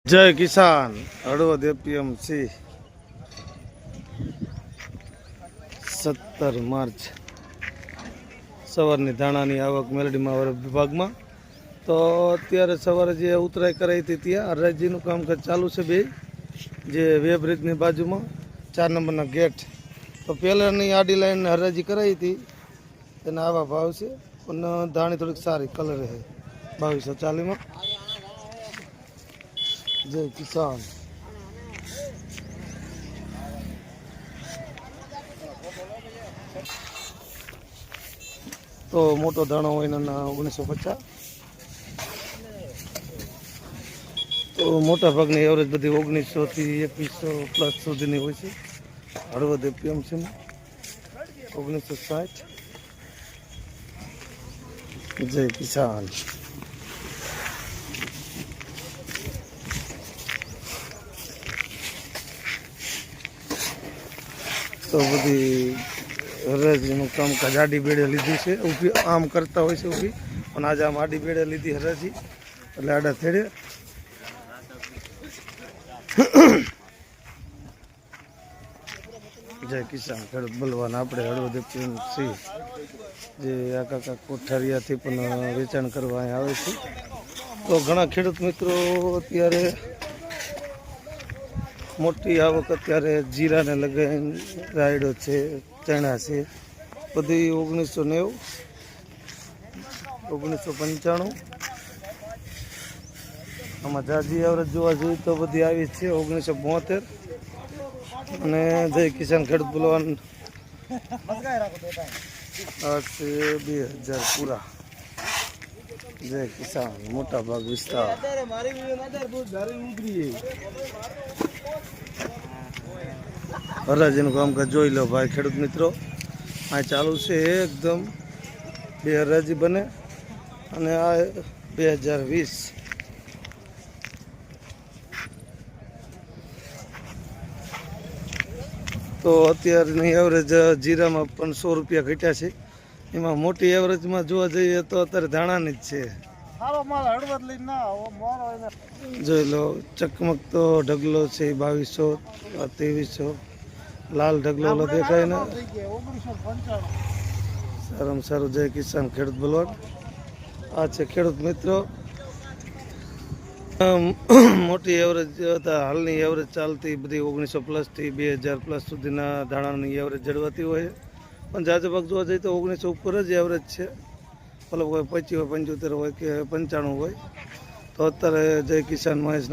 જય કિસાન Halvad APMC 17 March સવારની ધાણાની આવક મેલડીમાં વિભાગમાં તો અત્યારે સવારે જે ઉતરાઈ કરાઈ હતી ત્યાં હરાજીનું કામકાજ ચાલુ છે બે જે વે બ્રિજની બાજુમાં 4 નંબરના ગેટ તો પહેલાંની આડી લાઈન હરાજી કરાઈ હતી એના આવા ભાવ છે પણ ધાણી થોડીક સારી કલર છે 2240માં જય કિસાન તો મોટો દાણો હોય એના 1950 તો મોટા ભાગની એવરેજ બધી 1900 થી 2100 પ્લસ સુધીની હોય છે હળવદ એપીએમસીમાં 1960 જય કિસાન તો બધી હરાજીનું કામકાજ આડી બેડે લીધી છે ઊભી આમ કરતા હોય છે ઊભી પણ આજે આમ આડી બેડે લીધી હરાજી એટલે આડા થેડે જય કિસાન ખેડૂત બલવાન આપણે હળવદ એપીએમસી જે આખા કોઠારિયાથી પણ વેચાણ કરવા અહીં આવે છે તો ઘણા ખેડૂત મિત્રો અત્યારે મોટી આવક અત્યારે જીરાને લગાવીને રાયડો છે ચણા છે બધી 1990 1995 આમાં જાજી એવરેજ જોવા જોઈએ તો બધી આવી છે 1972 અને જય કિસાન ખેડૂત બોલવાન આ છે 2000 પૂરા જય કિસાન મોટા ભાગ વિસ્તાર હરાજીનું કામકાજ જોઈ લો ભાઈ ખેડૂત મિત્રો આ ચાલુ છે એકદમ બે હરાજી બને અને આ 2020 તો અત્યારની એવરેજ જીરામાં પણ 100 રૂપિયા ઘટ્યા છે એમાં મોટી એવરેજમાં જોવા જઈએ તો અત્યારે ધાણાની જ છે જોઈ લો ચકમક તો ઢગલો છે 2200 2300 લાલ ઢગલો ઓલો દેખાય ને સારામાં સારું જય કિસાન ખેડૂત બલવાન આ છે ખેડૂત મિત્રો મોટી એવરેજ હાલની એવરેજ ચાલતી બધી 1900 પ્લસથી 2000 પ્લસ સુધીના ધાણાની એવરેજ જળવાતી હોય પણ જાજો ભાગ જોવા જઈએ તો 1900 ઉપર જ એવરેજ છે મતલબ કોઈ 25 હોય 75 હોય કે 95 હોય તો અત્યારે જય કિસાન મહેશ